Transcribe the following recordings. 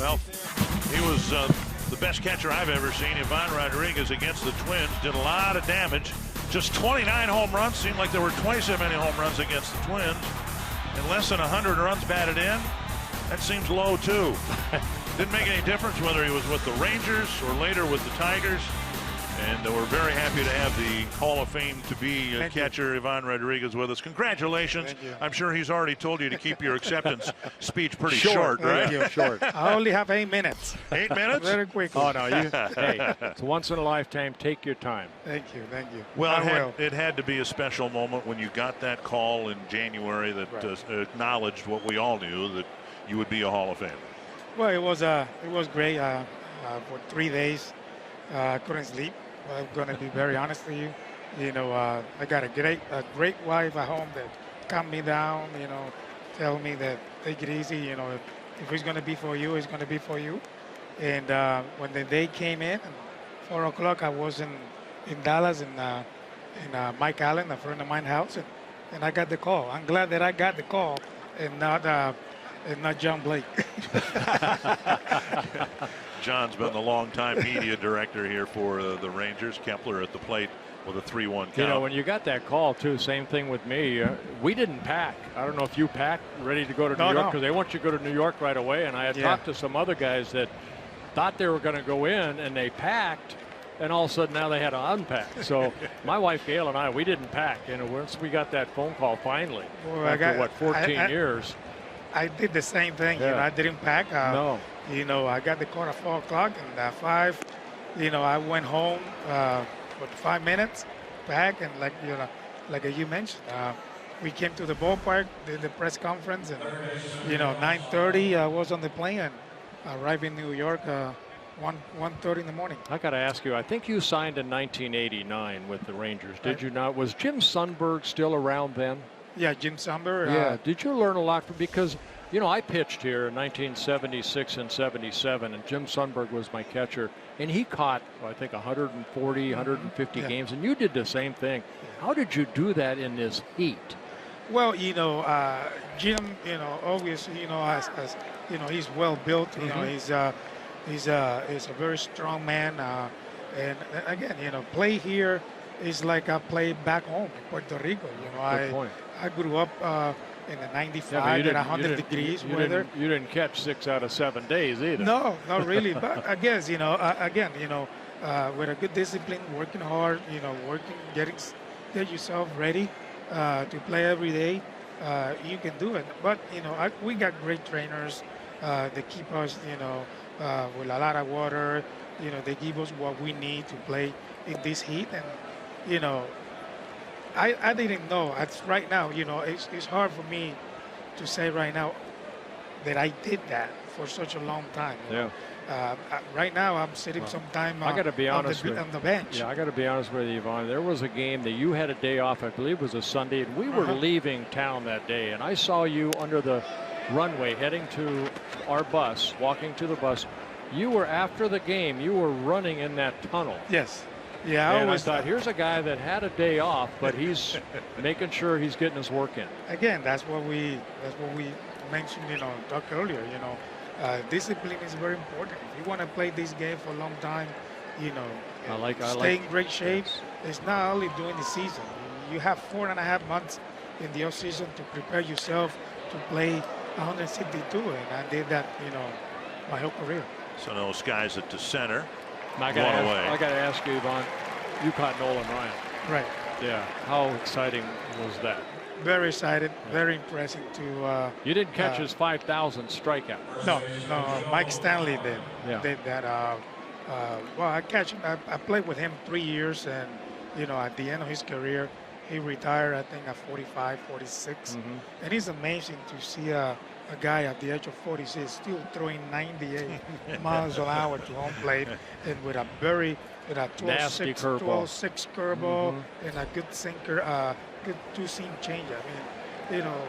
Well, he was the best catcher I've ever seen. Ivan Rodriguez against the Twins did a lot of damage. Just 29 home runs. Seemed like there were twice as many home runs against the Twins. And less than 100 runs batted in. That seems low, too. Didn't make any difference whether he was with the Rangers or later with the Tigers. And we're very happy to have the Hall of Fame to be catcher Ivan Rodriguez with us. Congratulations. Thank you. I'm sure he's already told you to keep your acceptance speech pretty short, right? Thank you. Short. I only have 8 minutes. 8 minutes? Very quickly. Oh, no. Hey, it's once in a lifetime. Take your time. Thank you. Thank you. Well, it had to be a special moment when you got that call in January that acknowledged what we all knew, that you would be a Hall of Famer. Well, it was great for 3 days. I couldn't sleep. I'm going to be very honest with you. You know, I got a great wife at home that calmed me down, you know, tell me that take it easy, you know, if it's going to be for you, it's going to be for you. And when the day came in, at 4 o'clock, I was in Dallas in Mike Allen, a friend of mine's house, and I got the call. I'm glad that I got the call and not John Blake. John's been the longtime media director here for the Rangers. Kepler at the plate with a 3-1 count. You know, when you got that call, too, same thing with me. We didn't pack. I don't know if you packed ready to go to New York, because they want you to go to New York right away. And I had talked to some other guys that thought they were going to go in, and they packed, and all of a sudden now they had to unpack. So my wife Gail and I, we didn't pack. You know, once we got that phone call finally, after 14 years. I did the same thing. You know, I didn't pack. No. You know, I got the call at 4 o'clock, and at 5, you know, I went home for 5 minutes, back, and like you mentioned, we came to the ballpark, did the press conference, and you know, 9:30 I was on the plane and arrived in New York 1:30 in the morning. I got to ask you, I think you signed in 1989 with the Rangers, did you not? Was Jim Sundberg still around then? Yeah, Jim Sundberg. Yeah. Did you learn a lot from, because you know, I pitched here in 1976 and 77, and Jim Sundberg was my catcher, and he caught, I think, 140, 150 games, and you did the same thing. How did you do that in this heat? Well, you know, Jim, you know, obviously, you know, as you know, he's well built. You know, he's a very strong man, and again, you know, play here is like I play back home in Puerto Rico. You know, I grew up in the 95 and 100 degrees weather. You didn't catch 6 out of 7 days either. No, not really. But I guess, you know, again, you know, with a good discipline, working hard, you know, get yourself ready to play every day, you can do it. But, you know, we got great trainers that keep us, you know, with a lot of water. You know, they give us what we need to play in this heat. And, you know, I didn't know. Right now, you know, it's hard for me to say right now that I did that for such a long time. Yeah. Right now, I'm sitting sometime I gotta be honest on the bench. Yeah, I got to be honest with you, Yvonne. There was a game that you had a day off. I believe it was a Sunday, and we were leaving town that day, and I saw you under the runway heading to our bus, walking to the bus. You were, after the game, you were running in that tunnel. Yes. Yeah, I always thought, here's a guy that had a day off, but he's making sure he's getting his work in. Again, that's what we mentioned, you know, talked earlier. You know, discipline is very important. If you want to play this game for a long time, you know, stay in great shape. It's not only during the season. You have 4.5 months in the off season to prepare yourself to play 162, and I did that, you know, my whole career. So those guys at the center. I got to ask you, Yvonne, you caught Nolan Ryan. Right. Yeah. How exciting was that? Very excited, very impressive to. You didn't catch his 5,000 strikeout. No, Mike Stanley did. Yeah. Did that. Well, I played with him 3 years, and you know, at the end of his career, he retired, I think, at 45, 46. And it's amazing to see a guy at the age of 46 still throwing 98 miles an hour to home plate, and with a 12-6 curveball and a good sinker, good two-seam changer. I mean, you know,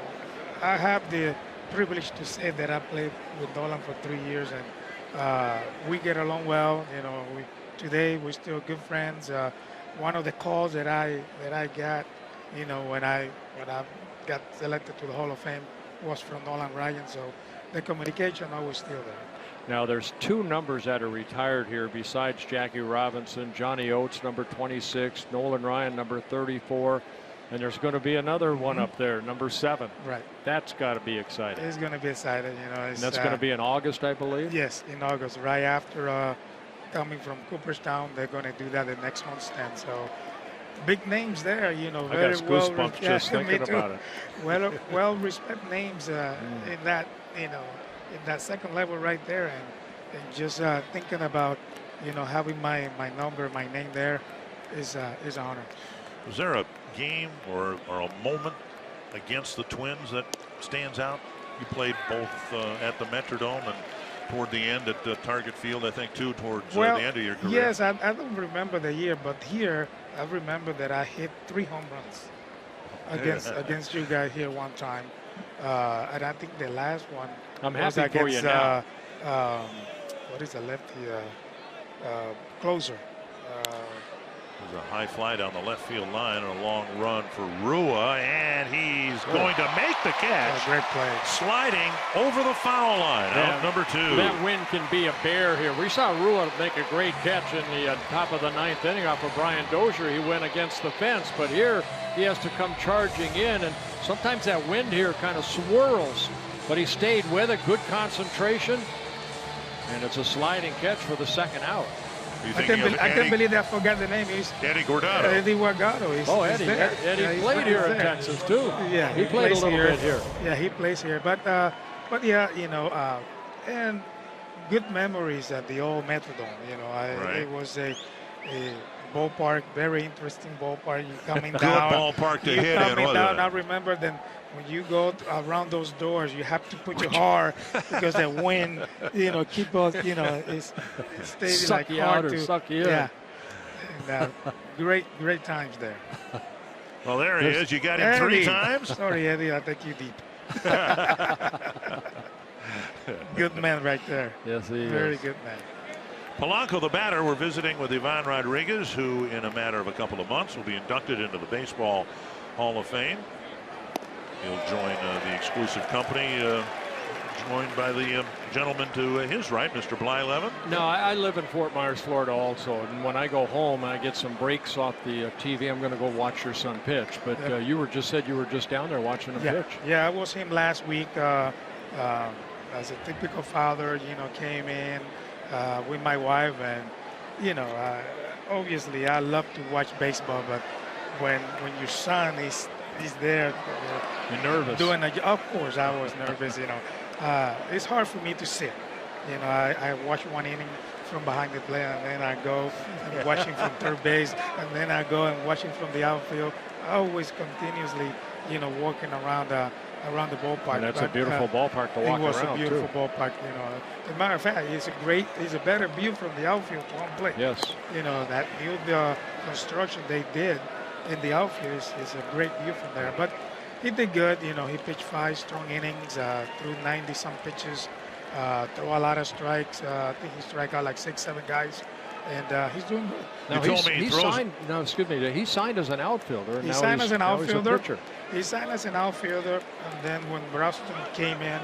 I have the privilege to say that I played with Nolan for 3 years, and we get along well. You know, today we're still good friends. One of the calls that I got, you know, when I got selected to the Hall of Fame was from Nolan Ryan, so the communication always still there. Now there's 2 numbers that are retired here besides Jackie Robinson. Johnny Oates, number 26, Nolan Ryan, number 34, and there's going to be another one up there, number 7. Right. That's got to be exciting. It's going to be exciting, you know. And that's going to be in August, I believe? Yes, in August, right after coming from Cooperstown. They're going to do that the next homestand. So big names there, you know. I got goosebumps just thinking about it. Well respected names in that, you know, in that second level right there, and just thinking about, you know, having my number, my name there is an honor. Was there a game or a moment against the Twins that stands out? You played both at the Metrodome and toward the end at Target Field, I think, too, towards the end of your career. Yes, I don't remember the year, but here I remember that I hit 3 home runs against you guys here one time, and I think the last one was happy for you now. What is the lefty closer? There's a high fly down the left field line and a long run for Rua, and he's going to make the catch. Great play. Sliding over the foul line. Out number 2. That wind can be a bear here. We saw Rua make a great catch in the top of the 9th inning off of Brian Dozier. He went against the fence, but here he has to come charging in, and sometimes that wind here kind of swirls, but he stayed with it. Good concentration, and it's a sliding catch for the second out. I can't believe I forgot the name. He's Eddie Guardado. Eddie Guardado. Eddie. Eddie played here in Texas too. Yeah, he played a little bit here. Yeah, he plays here. But yeah, you know, and good memories at the old Metrodome. You know, it was a ballpark, very interesting ballpark. You coming Good down. ballpark to hit in, wasn't it? I remember then. When you go around those doors, you have to put your hard because the wind, you know, keep us, you know, it's stays like hard to suck you in. Yeah. And, great times there. Well, there he is. You got him 3 times. Sorry, Eddie, I take you deep. Good man right there. Yes, he is. Very good man. Polanco, the batter, we're visiting with Ivan Rodriguez, who in a matter of a couple of months will be inducted into the Baseball Hall of Fame. He'll join the exclusive company, joined by the gentleman to his right, Mr. Blyleven. No, I live in Fort Myers, Florida also. And when I go home and I get some breaks off the TV, I'm going to go watch your son pitch. But you said you were just down there watching him pitch. Yeah, I was him last week as a typical father, you know, came in with my wife. And, you know, obviously I love to watch baseball, but when your son is there. You're nervous. Of course, I was nervous. You know, it's hard for me to sit. You know, I watch one inning from behind the plate, and then I go and watch him from third base, and then I go and watch him from the outfield. Always continuously, you know, walking around the ballpark. And that's a beautiful ballpark to walk around. It was a beautiful ballpark. You know, as a matter of fact, it's a better view from the outfield to home plate. Yes. You know, that new construction they did in the outfield is a great view from there. But he did good. You know, he pitched 5 strong innings, threw 90-some pitches, threw a lot of strikes. I think he struck out like 6-7 guys, and he's doing good. Now he signed as an outfielder. He signed as an outfielder. He signed as an outfielder, and then when Broston came in,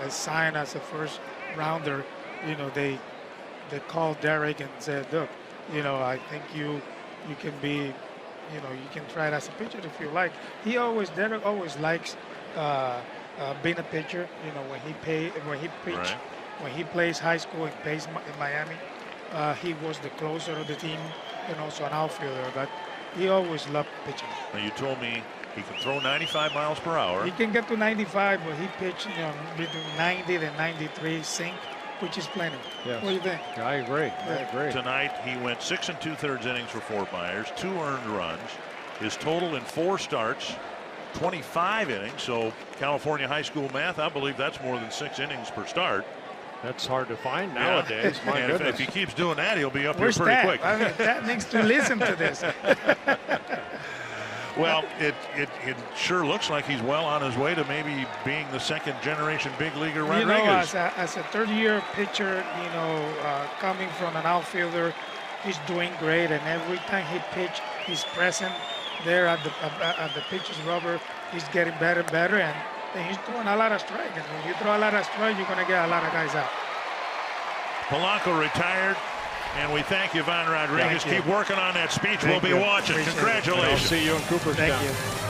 signed as a first rounder, you know, they called Derek and said, look, you know, I think you can be, you know, you can try it as a pitcher if you like. Derek always likes being a pitcher. You know, when he plays high school and plays in Miami, he was the closer of the team and also an outfielder. But he always loved pitching. Now you told me he can throw 95 miles per hour. He can get to 95, but he pitched, you know, between 90 and 93 sink, which is plenty. Yes. What do you think? I agree. Tonight he went 6 2/3 innings for Fort Myers, 2 earned runs. His total in 4 starts, 25 innings. So California high school math, I believe that's more than 6 innings per start. That's hard to find nowadays. My and goodness. if he keeps doing that, he'll be up Where's here pretty that? quick. I mean, that needs to listen to this. Well, it sure looks like he's well on his way to maybe being the second generation big leaguer Rodriguez. You know, as a third-year pitcher, you know, coming from an outfielder, he's doing great. And every time he pitch, he's present there at the pitcher's rubber. He's getting better and better, and he's throwing a lot of strikes. And when you throw a lot of strikes, you're going to get a lot of guys out. Polanco retired. And we thank Ivan Rodriguez. Keep working on that speech. We'll be watching. Congratulations. I'll see you in Cooperstown. Thank you.